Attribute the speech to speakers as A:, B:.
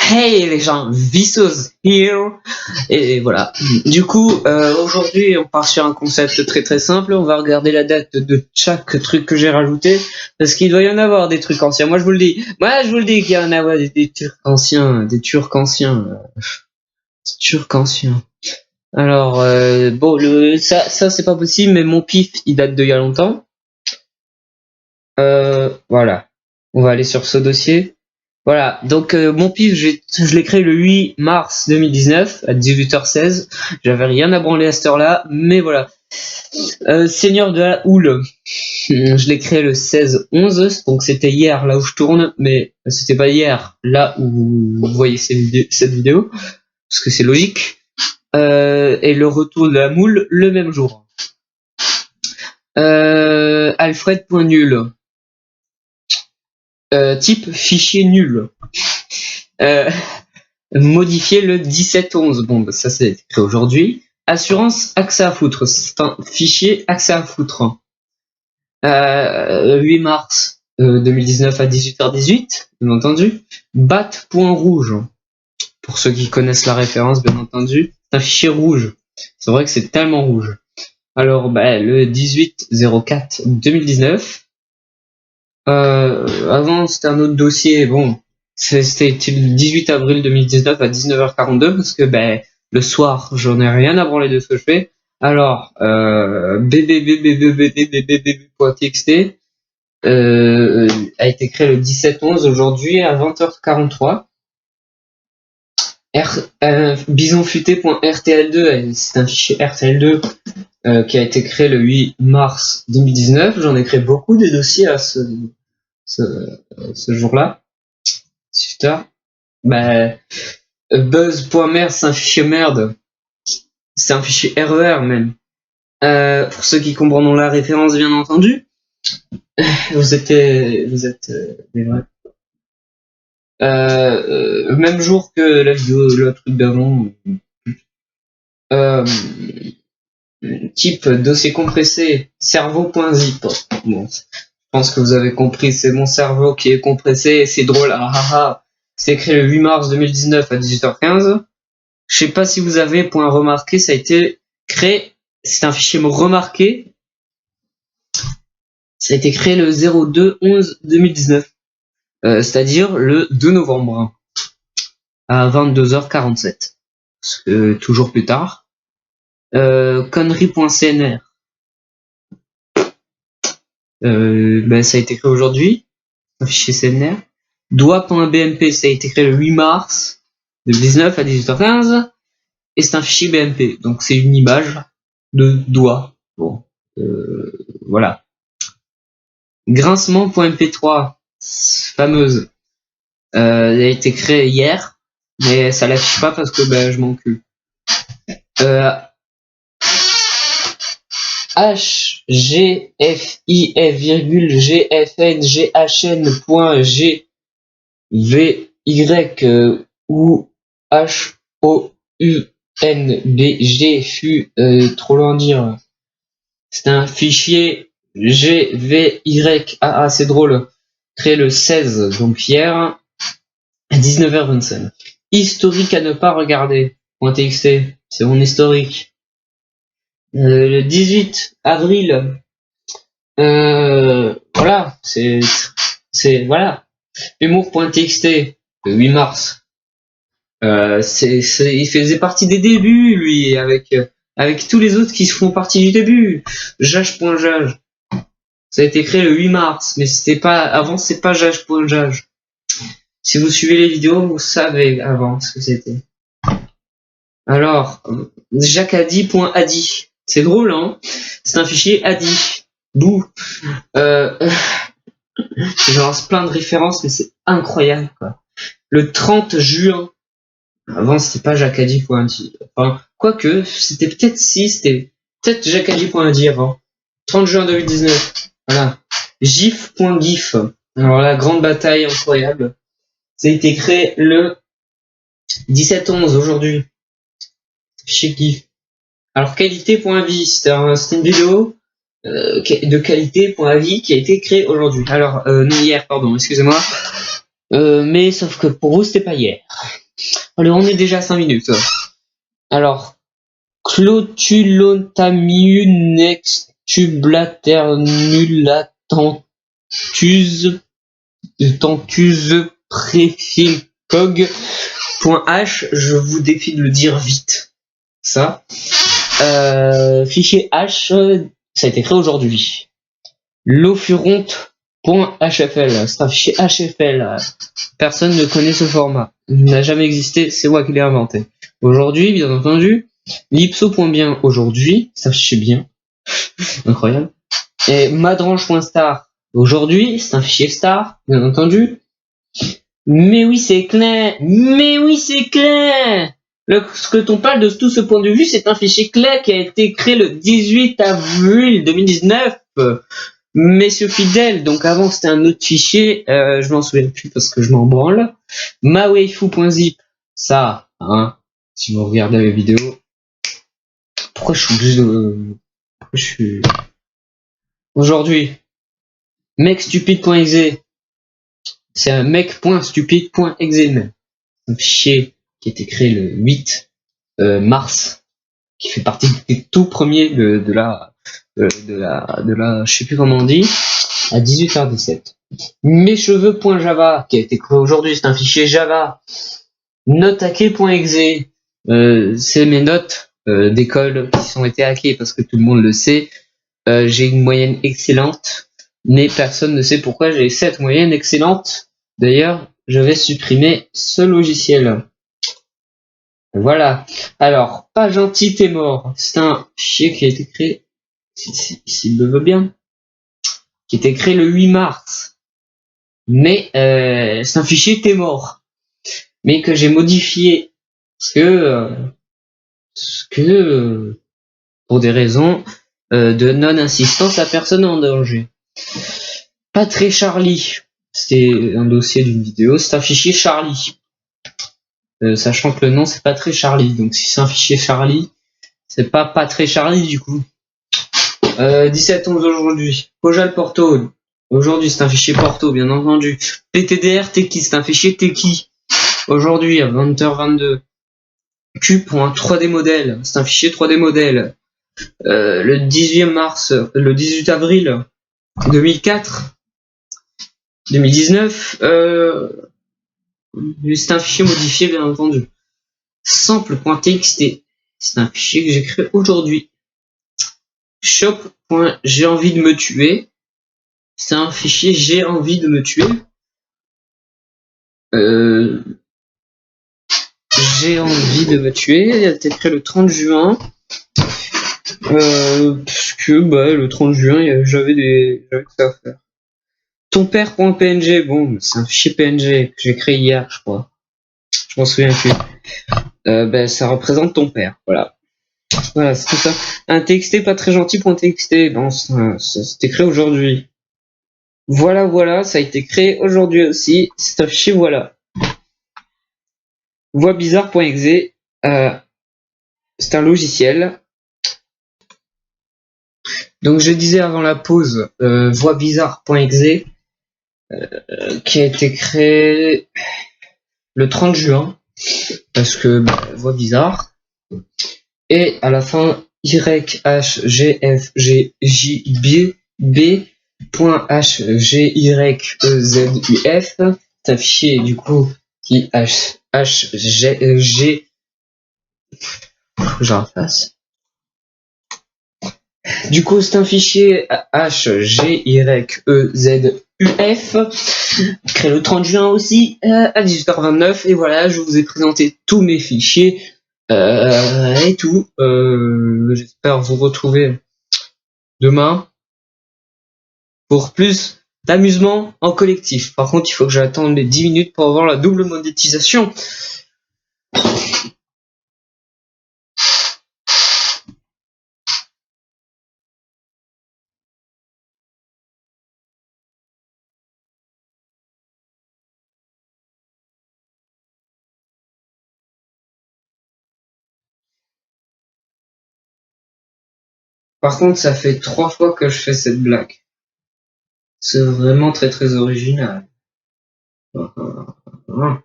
A: Hey les gens, Vsauce here. Et voilà. Du coup, aujourd'hui, on part sur un concept très très simple. On va regarder la date de chaque truc que j'ai rajouté, parce qu'il doit y en avoir des trucs anciens. Moi, je vous le dis. Moi, je vous le dis qu'il y en a des Turcs anciens, des Turcs anciens, Turcs anciens. Alors, bon, ça c'est pas possible, mais mon pif, il date d'il y a longtemps. Voilà. On va aller sur ce dossier. Voilà, donc mon pif, je l'ai créé le 8 mars 2019 à 18h16. J'avais rien à branler à cette heure-là, mais voilà. Seigneur de la Houle, je l'ai créé le 16-11, donc c'était hier là où je tourne, mais c'était pas hier là où vous voyez cette vidéo, parce que c'est logique. Et le retour de la moule le même jour. Alfred.nul. Type fichier nul. Modifié le 17-11. Bon, bah, ça c'est écrit aujourd'hui. Assurance accès à foutre. C'est un fichier accès à foutre. 8 mars 2019 à 18h18, bien entendu. Bat.rouge. Pour ceux qui connaissent la référence, bien entendu. C'est un fichier rouge. C'est vrai que c'est tellement rouge. Alors, bah, le 18-04-2019. Avant, c'était un autre dossier. Bon, c'était le 18 avril 2019 à 19h42 parce que ben le soir, j'en ai rien à branler de ce que je fais. Alors, bbbbbbbbbb.txt a été créé le 17-11 aujourd'hui à 20h43. Bisonfuté.rtl2, c'est un fichier RTL2 qui a été créé le 8 mars 2019. J'en ai créé beaucoup des dossiers à ce jour-là. Super. Bah, buzz.mer, c'est un fichier merde. C'est un fichier RER même. Pour ceux qui comprendront la référence, bien entendu. Vous êtes des vrais. Même jour que la vidéo, le truc d'avant. Type dossier compressé, cerveau.zip. Bon, je pense que vous avez compris, c'est mon cerveau qui est compressé, c'est drôle, ah ah ah. C'est écrit le 8 mars 2019 à 18h15. Je sais pas si vous avez point remarqué, ça a été créé, c'est un fichier remarqué. Ça a été créé le 02-11-2019, c'est-à-dire le 2 novembre à 22h47. Toujours plus tard. Connerie.cnr. Ça a été créé aujourd'hui, un fichier CNR. Doigt.bmp, ça a été créé le 8 mars 2019 à 18h15. Et c'est un fichier BMP, donc c'est une image de doigt. Bon, voilà. Grincement.mp3, fameuse. Elle a été créée hier, mais ça l'affiche pas parce que je m'encule. HGFIF,GFNGHN.GVY ou HOUNBG fut trop loin à dire. C'est un fichier GVY. C'est drôle. Créé le 16, donc hier, à 19h25. Historique à ne pas regarder. .txt, c'est mon historique. Le 18 avril, voilà, c'est voilà. Humour.txt, le 8 mars. Il faisait partie des débuts, lui, avec tous les autres qui se font partie du début. Jage.jage. Ça a été créé le 8 mars, mais c'était pas, avant c'est pas jage.jage. Si vous suivez les vidéos, vous savez avant ce que c'était. Alors, jacadi.adi. C'est drôle, hein? C'est un fichier ADI. Bouh. Genre plein de références, mais c'est incroyable, quoi. Le 30 juin. Avant, c'était pas jacadi.adi. Enfin, quoique, c'était c'était peut-être jacadi.adi avant. 30 juin 2019. Voilà. gif.gif. Alors, la grande bataille incroyable. Ça a été créé le 17-11 aujourd'hui. Fichier GIF. Alors, qualité.avis. C'était une vidéo de qualité.avis qui a été créée aujourd'hui. Alors, non, hier, pardon, excusez-moi. Mais sauf que pour vous, c'était pas hier. Allez, on est déjà à 5 minutes. Alors, Clotulotamius nextublaternulatantuse Tantus préfilcog. .h, je vous défie de le dire vite. Ça. Fichier H, ça a été créé aujourd'hui. L'ofuronte.hfl, c'est un fichier HFL. Personne ne connaît ce format. Il n'a jamais existé, c'est moi qui l'ai inventé. Aujourd'hui, bien entendu, l'ipso.bien aujourd'hui, ça fichier bien. Incroyable. Et madrange.star, aujourd'hui, c'est un fichier star, bien entendu. Mais oui, c'est clair. Mais oui, c'est clair. Lorsque on parle de tout ce point de vue, c'est un fichier clair qui a été créé le 18 avril 2019. Messieurs fidèles, donc avant c'était un autre fichier, je m'en souviens plus parce que je m'en branle. Mawaifu.zip, ça, hein, si vous regardez mes vidéos. Pourquoi je suis obligé de... Pourquoi je suis... Aujourd'hui, mecstupide.exe, c'est un mec.stupide.exe même. Un fichier qui a été créé le 8 mars, qui fait partie des tout premiers de la, je sais plus comment on dit, à 18h17. Mes cheveux.java, qui a été créé aujourd'hui, c'est un fichier Java. Notehacké.exe, c'est mes notes d'école qui sont été hackées parce que tout le monde le sait. J'ai une moyenne excellente, mais personne ne sait pourquoi j'ai cette moyenne excellente. D'ailleurs, je vais supprimer ce logiciel. Voilà. Alors, pas gentil, t'es mort. C'est un fichier qui a été créé, s'il le veut bien, qui a été créé le 8 mars. Mais c'est un fichier t'es mort. Mais que j'ai modifié. Parce que pour des raisons de non-insistance à personne en danger. Pas très Charlie. C'est un dossier d'une vidéo. C'est un fichier Charlie. Sachant que le nom c'est pas très Charlie. Donc si c'est un fichier Charlie, c'est pas très Charlie du coup. 17-11 aujourd'hui. Pojal Porto. Aujourd'hui c'est un fichier Porto bien entendu. PTDR Teki, c'est un fichier Teki. Aujourd'hui à 20h22. Q.3D modèle, c'est un fichier 3D modèle. Le 18 avril 2019, c'est un fichier modifié bien entendu. Sample.txt, c'est un fichier que j'ai créé aujourd'hui. Shop.j'ai envie de me tuer, c'est un fichier j'ai envie de me tuer. J'ai envie de me tuer, il a été créé le 30 juin. Parce que le 30 juin, j'avais que ça à faire. Tonpère.png, bon, c'est un fichier PNG que j'ai créé hier, je crois. Je m'en souviens plus. Ça représente ton père, voilà. Voilà, c'est tout ça. Un TXT pas très gentil.txt, bon, c'était créé aujourd'hui. Voilà, ça a été créé aujourd'hui aussi. C'est un fichier, voilà. Voixbizarre.exe, c'est un logiciel. Donc je disais avant la pause, voixbizarre.exe, qui a été créé le 30 juin, parce que voix bizarre. Et à la fin, YHGFGB.HGYEZUF, c'est un fichier du coup qui HGG, j'en fasse. Du coup, c'est un fichier HGYEZUF, créé le 30 juin aussi, à 18h29. Et voilà, je vous ai présenté tous mes fichiers et tout. J'espère vous retrouver demain pour plus d'amusement en collectif. Par contre, il faut que j'attende les 10 minutes pour avoir la double monétisation. Par contre, ça fait 3 fois que je fais cette blague. C'est vraiment très très original. Voilà.